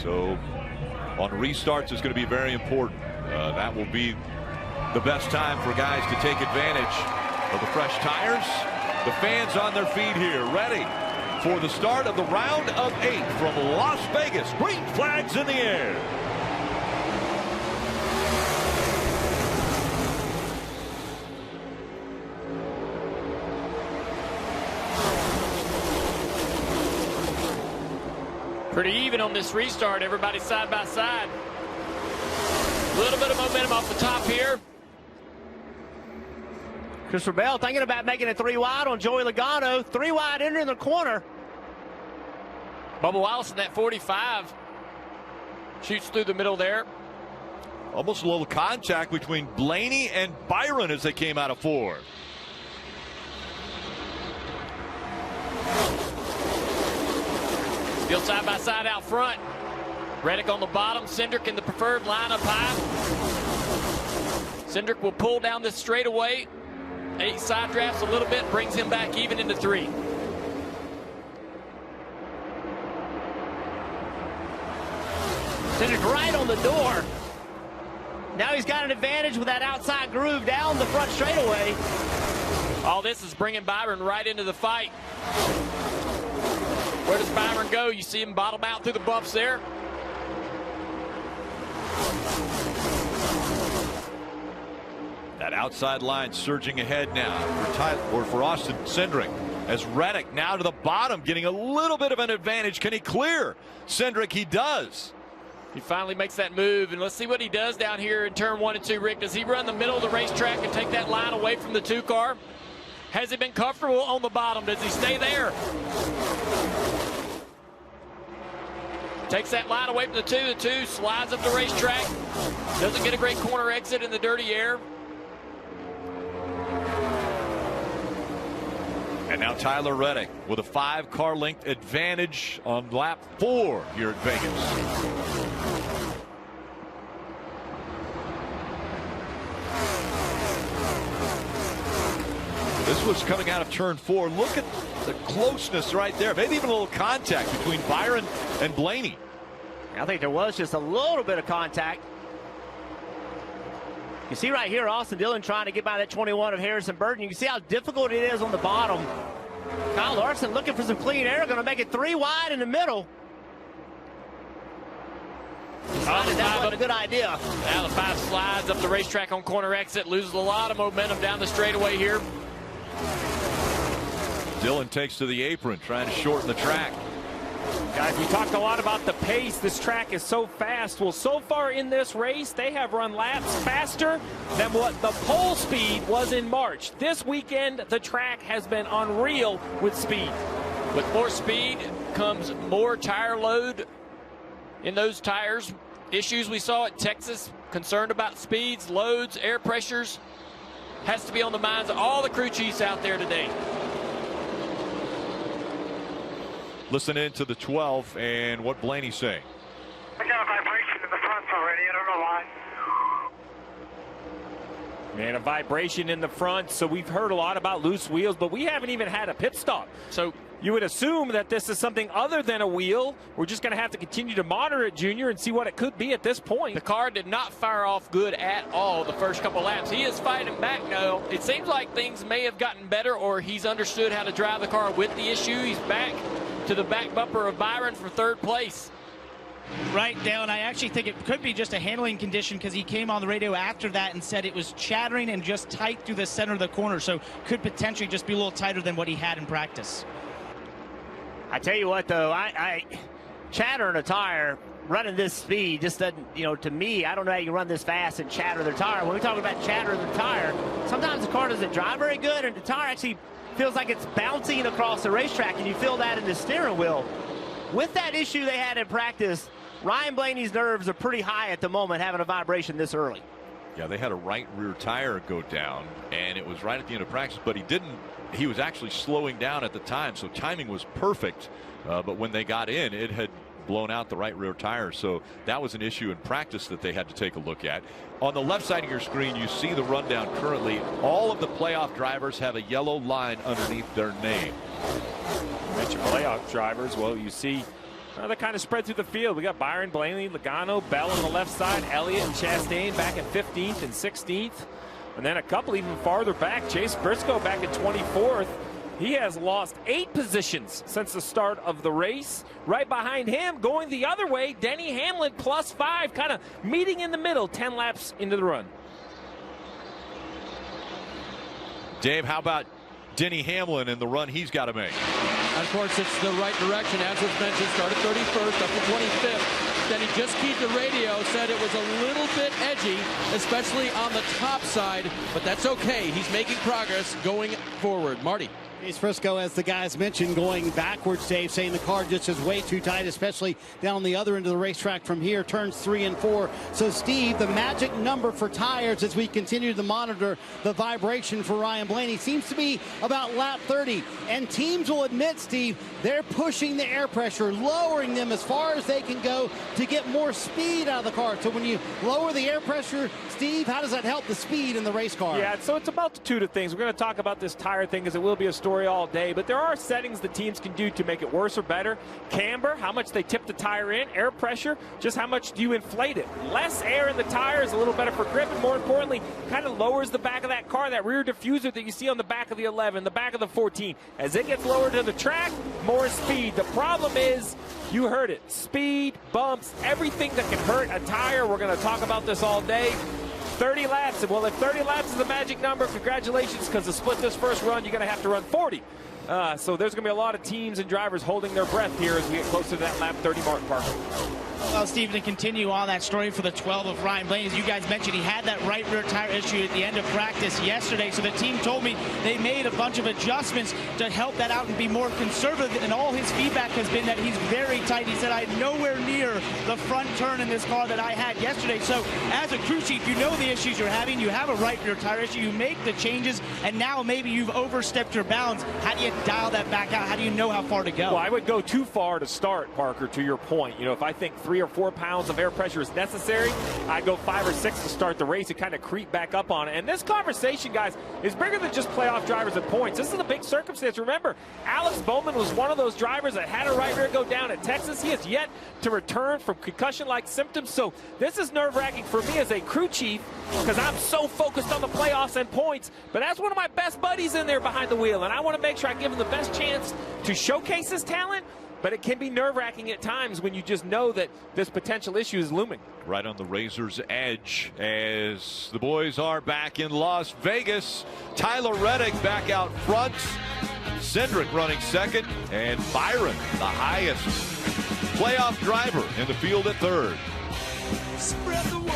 So on restarts is going to be very important. That will be the best time for guys to take advantage of the fresh tires. The fans on their feet here, ready for the start of the round of 8 from Las Vegas. Green flags in the air. Pretty even on this restart. Everybody side by side. A little bit of momentum off the top here. Christopher Bell thinking about making it 3 wide on Joey Logano. 3 wide entering the corner. Bubba Wallace in that 45. Shoots through the middle there. Almost a little contact between Blaney and Byron as they came out of 4. Still side by side out front. Reddick on the bottom. Cindric in the preferred line up high. Cindric will pull down this straightaway. 8 side drafts a little bit, brings him back even into 3. Cindric right on the door. Now he's got an advantage with that outside groove down the front straightaway. All this is bringing Byron right into the fight. Where does Byron go? You see him bottom out through the bumps there. That outside line surging ahead now for Austin Cindric as Reddick now to the bottom, getting a little bit of an advantage. Can he clear Cindric? He does. He finally makes that move, and let's see what he does down here in turn 1 and 2. Rick, does he run the middle of the racetrack and take that line away from the 2 car? Has he been comfortable on the bottom? Does he stay there? Takes that line away from the 2. The 2 slides up the racetrack. Doesn't get a great corner exit in the dirty air. And now Tyler Reddick with a 5-car length advantage on lap 4 here at Vegas. This was coming out of turn 4. Look at the closeness right there. Maybe even a little contact between Byron and Blaney. I think there was just a little bit of contact. You see right here, Austin Dillon trying to get by that 21 of Harrison Burton. You can see how difficult it is on the bottom. Kyle Larson looking for some clean air, going to make it 3 wide in the middle. That wasn't a good idea. Now the 5 slides up the racetrack on corner exit, loses a lot of momentum down the straightaway here. Dillon takes to the apron, trying to shorten the track. Guys, we talked a lot about the pace. This track is so fast. Well, so far in this race, they have run laps faster than what the pole speed was in March. This weekend, the track has been unreal with speed. With more speed comes more tire load in those tires. Issues we saw at Texas, concerned about speeds, loads, air pressures, has to be on the minds of all the crew chiefs out there today. Listen in to the 12 and what Blaney's saying. I got a vibration in the front already. I don't know why. Man, a vibration in the front. So we've heard a lot about loose wheels, but we haven't even had a pit stop. So you would assume that this is something other than a wheel. We're just going to have to continue to monitor it, Junior, and see what it could be at this point. The car did not fire off good at all the first couple laps. He is fighting back now. It seems like things may have gotten better, or he's understood how to drive the car with the issue. He's back to the back bumper of Byron for 3rd place. Right, Dale, and I actually think it could be just a handling condition because he came on the radio after that and said it was chattering and just tight through the center of the corner, so could potentially just be a little tighter than what he had in practice. I tell you what, though, I chatter in a tire running this speed just doesn't, to me, I don't know how you run this fast and chatter the tire. When we talk about chatter in the tire, sometimes the car doesn't drive very good, and the tire actually feels like it's bouncing across the racetrack, and you feel that in the steering wheel. With that issue they had in practice, Ryan Blaney's nerves are pretty high at the moment, having a vibration this early. Yeah, they had a right rear tire go down, and it was right at the end of practice, but he was actually slowing down at the time, so timing was perfect. But when they got in, it had blown out the right rear tire, so that was an issue in practice that they had to take a look at. On the left side of your screen, you see the rundown currently. All of the playoff drivers have a yellow line underneath their name. You mentioned playoff drivers. Well, you see They're kind of spread through the field. We got Byron, Blaney, Logano, Bell on the left side, Elliott and Chastain back at 15th and 16th. And then a couple even farther back, Chase Briscoe back at 24th. He has lost 8 positions since the start of the race. Right behind him, going the other way, Denny Hamlin +5, kind of meeting in the middle, 10 laps into the run. Dave, how about Denny Hamlin and the run he's got to make? Of course, it's the right direction. As was mentioned, started 31st up to 25th. Then he just keyed the radio, said it was a little bit edgy, especially on the top side, but that's okay. He's making progress going forward. Marty. Chase Briscoe, as the guys mentioned, going backwards, Dave, saying the car just is way too tight, especially down the other end of the racetrack from here, turns 3 and 4. So, Steve, the magic number for tires as we continue to monitor the vibration for Ryan Blaney seems to be about lap 30. And teams will admit, Steve, they're pushing the air pressure, lowering them as far as they can go to get more speed out of the car. So when you lower the air pressure, Steve, how does that help the speed in the race car? Yeah, so it's a multitude of things. We're going to talk about this tire thing because it will be a story all day, but there are settings the teams can do to make it worse or better. Camber, how much they tip the tire in, air pressure, just how much do you inflate it. Less air in the tire is a little better for grip, and more importantly, kind of lowers the back of that car, that rear diffuser that you see on the back of the 11, the back of the 14. As it gets lower to the track, more speed. The problem is, you heard it, speed, bumps, everything that can hurt a tire. We're going to talk about this all day. 30 laps. Well, if 30 laps is the magic number, congratulations, because to split this first run, you're going to have to run 40. So there's going to be a lot of teams and drivers holding their breath here as we get closer to that lap 30 mark, Parker. Well, Steve, to continue on that story for the 12 of Ryan Blaney, as you guys mentioned, he had that right rear tire issue at the end of practice yesterday. So the team told me they made a bunch of adjustments to help that out and be more conservative. And all his feedback has been that he's very tight. He said, I'm nowhere near the front turn in this car that I had yesterday. So as a crew chief, you know the issues you're having. You have a right rear tire issue. You make the changes, and now maybe you've overstepped your bounds. How do you dial that back out? How do you know how far to go? Well, I would go too far to start, Parker, to your point. You know, if I think 3 or 4 pounds of air pressure is necessary, I'd go 5 or 6 to start the race and kind of creep back up on it. And this conversation, guys, is bigger than just playoff drivers and points. This is a big circumstance. Remember, Alex Bowman was one of those drivers that had a right rear go down at Texas. He has yet to return from concussion-like symptoms. So this is nerve-wracking for me as a crew chief because I'm so focused on the playoffs and points. But that's one of my best buddies in there behind the wheel, and I want to make sure I give him the best chance to showcase his talent. But it can be nerve-wracking at times when you just know that this potential issue is looming. Right on the razor's edge as the boys are back in Las Vegas. Tyler Reddick back out front. Cindric running second. And Byron, the highest playoff driver in the field at third.